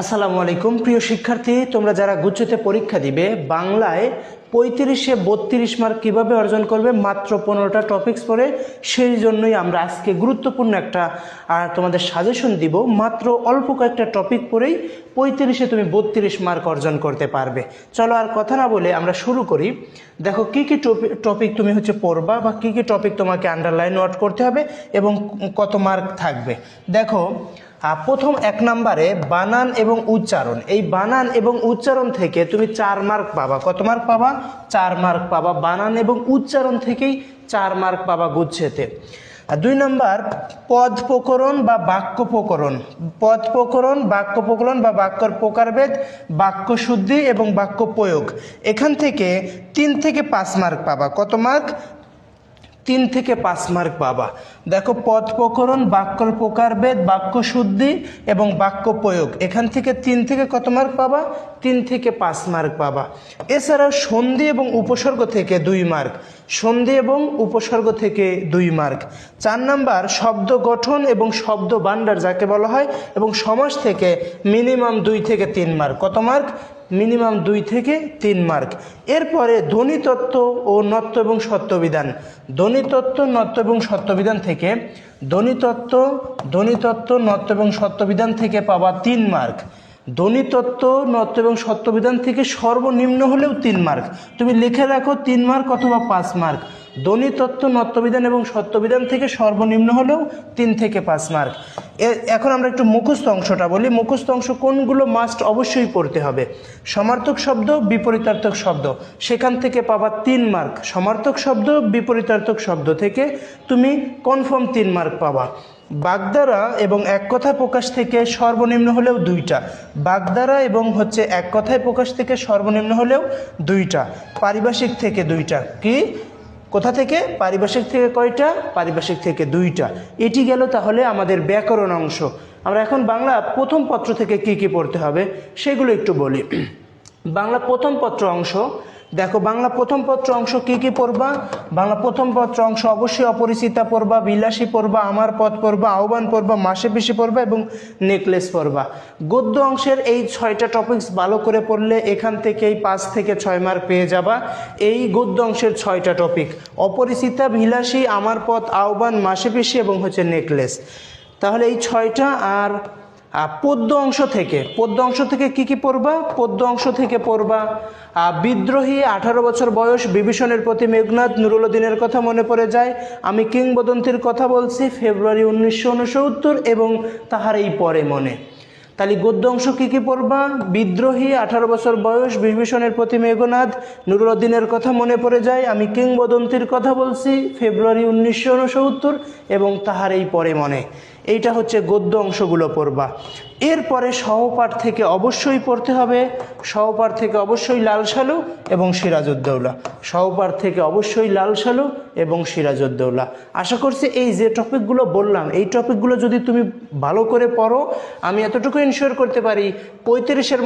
আসসালামু আলাইকুম প্রিয় শিক্ষার্থী, তোমরা যারা গুচ্ছতে পরীক্ষা দিবে বাংলায় 35-এ 32 মার্ক কীভাবে অর্জন করবে মাত্র 15টা টপিকস পড়ে, সেই জন্যই আমরা আজকে গুরুত্বপূর্ণ একটা তোমাদের সাজেশন দিব। মাত্র অল্প কয়েকটা টপিক পড়েই 35-এ তুমি 32 মার্ক অর্জন করতে পারবে। চলো আর কথা না বলে আমরা শুরু করি। দেখো কী কী টপিক তুমি পড়বা বা কী কী টপিক তোমাকে আন্ডারলাইন নোট করতে হবে এবং কত মার্ক থাকবে। দেখো প্রথম 1 নম্বরে বানান এবং উচ্চারণ। এই বানান এবং উচ্চারণ থেকে তুমি 4 মার্ক পাবা। কত মার্ক পাবা? 4 মার্ক পাবা। বানান এবং উচ্চারণ থেকেই 4 মার্ক পাবা গুচ্ছেতে। 2 নম্বর পদ প্রকরণ বা বাক্য প্রকরণ। পদ প্রকরণ, বাক্য প্রকরণ বা বাক্যর প্রকারভেদ, বাক্য শুদ্ধি এবং বাক্য প্রয়োগ। এখান থেকে 3 থেকে 5 মার্ক পাবা। কত মার্ক? 3 থেকে 5 মার্ক পাবা। দেখো পদ প্রকরণ, বাক্যর প্রকারভেদ, বাক্য শুদ্ধি এবং বাক্য প্রয়োগ, এখান থেকে 3 থেকে কত মার্ক পাবা? 3 থেকে 5 মার্ক পাবা। এছাড়াও সন্ধি এবং উপসর্গ থেকে 2 মার্ক। সন্ধি এবং উপসর্গ থেকে 2 মার্ক। 4 নাম্বার শব্দ গঠন এবং শব্দ ভাণ্ডার যাকে বলা হয় এবং সমাস থেকে মিনিমাম 2 থেকে 3 মার্ক। কত মার্ক? মিনিমাম 2 থেকে 3 মার্ক। এরপরে ধ্বনিতত্ত্ব ও নত্ব এবং সত্যবিধান। ধ্বনিতত্ত্ব, নত্ব এবং সত্যবিধান থেকে ধ্বনিতত্ত্ব, নত্ব এবং সত্যবিধান থেকে পাবা 3 মার্ক। ধ্বনিতত্ত্ব, নত্ব এবং সত্যবিধান থেকে সর্বনিম্ন হলেও 3 মার্ক। তুমি লিখে রাখো 3 মার্ক অথবা 5 মার্ক। ধ্বনিতত্ত্ব, নত্যবিধান এবং সত্যবিধান থেকে সর্বনিম্ন হলেও 3 থেকে 5 মার্ক। এখন আমরা একটু মুখস্থ অংশটা বলি। মুখস্থ অংশ কোনগুলো মাস্ট অবশ্যই পড়তে হবে? সমার্থক শব্দ, বিপরীতার্থক শব্দ, সেখান থেকে পাবা 3 মার্ক। সমার্থক শব্দ, বিপরীতার্থক শব্দ থেকে তুমি কনফার্ম 3 মার্ক পাবা। বাগধারা এবং এক কথায় প্রকাশ থেকে সর্বনিম্ন হলেও 2টা। বাগধারা এবং এক কথায় প্রকাশ থেকে সর্বনিম্ন হলেও 2টা। পারিভাষিক থেকে 2টা। কি? কোথা থেকে? পারিভাষিক থেকে কয়টা? পারিভাষিক থেকে 2টা। এটি গেল তাহলে আমাদের ব্যাকরণ অংশ। আমরা এখন বাংলা প্রথম পত্র থেকে কি কি পড়তে হবে সেগুলো একটু বলি। বাংলা প্রথম পত্র অংশ। দেখো বাংলা প্রথম পত্র অংশ কি কি পড়বা? বাংলা প্রথম পত্র অংশ অবশ্যই অপরিচিতা পড়বা, বিলাসী পড়বা, আমার পথ পড়বা, আহ্বান পড়বা, মাসে পিসি পড়বা এবং নেকলেস পড়বা। গদ্য অংশের এই 6টা টপিকস ভালো করে পড়লে এখান থেকেই 5 থেকে 6 মার্ক পেয়ে যাবা। এই গদ্য অংশের 6টা টপিক: অপরিচিতা, বিলাসী, আমার পথ, আহ্বান, মাসে পিসি এবং নেকলেস। তাহলে এই 6টা। আর পদ্য অংশ থেকে কি কি পড়বা? পদ্য অংশ থেকে পড়বা বিদ্রোহী, 18 বছর বয়স, বিভীষণের প্রতি মেঘনাদ, নুরুল উদ্দিনের কথা মনে পড়ে যায়, আমি কিংবদন্তির কথা বলছি, ফেব্রুয়ারি 1969 এবং তাহার এই পরে মনে। তাহলে গদ্য অংশ কী কী পড়বা? বিদ্রোহী, 18 বছর বয়স, বিভীষণের প্রতি মেঘনাদ, নুরুল উদ্দিনের কথা মনে পড়ে যায়, আমি কিংবদন্তির কথা বলছি, ফেব্রুয়ারি 1969 এবং তাহার এই পরে মনে। এইটা গদ্য অংশগুলো পড়বা। এরপরে সহপাঠ থেকে অবশ্যই পড়তে হবে। সহপাঠ থেকে অবশ্যই লাল সালু এবং সিরাজউদ্দৌলা। সহপাঠ থেকে অবশ্যই লাল সালু এবং সিরাজউদ্দৌলা। আশা করছি এই যে টপিকগুলো বললাম, এই টপিকগুলো যদি তুমি ভালো করে পড়ো, আমি এতটুকু ইনশিওর করতে পারি 35-এর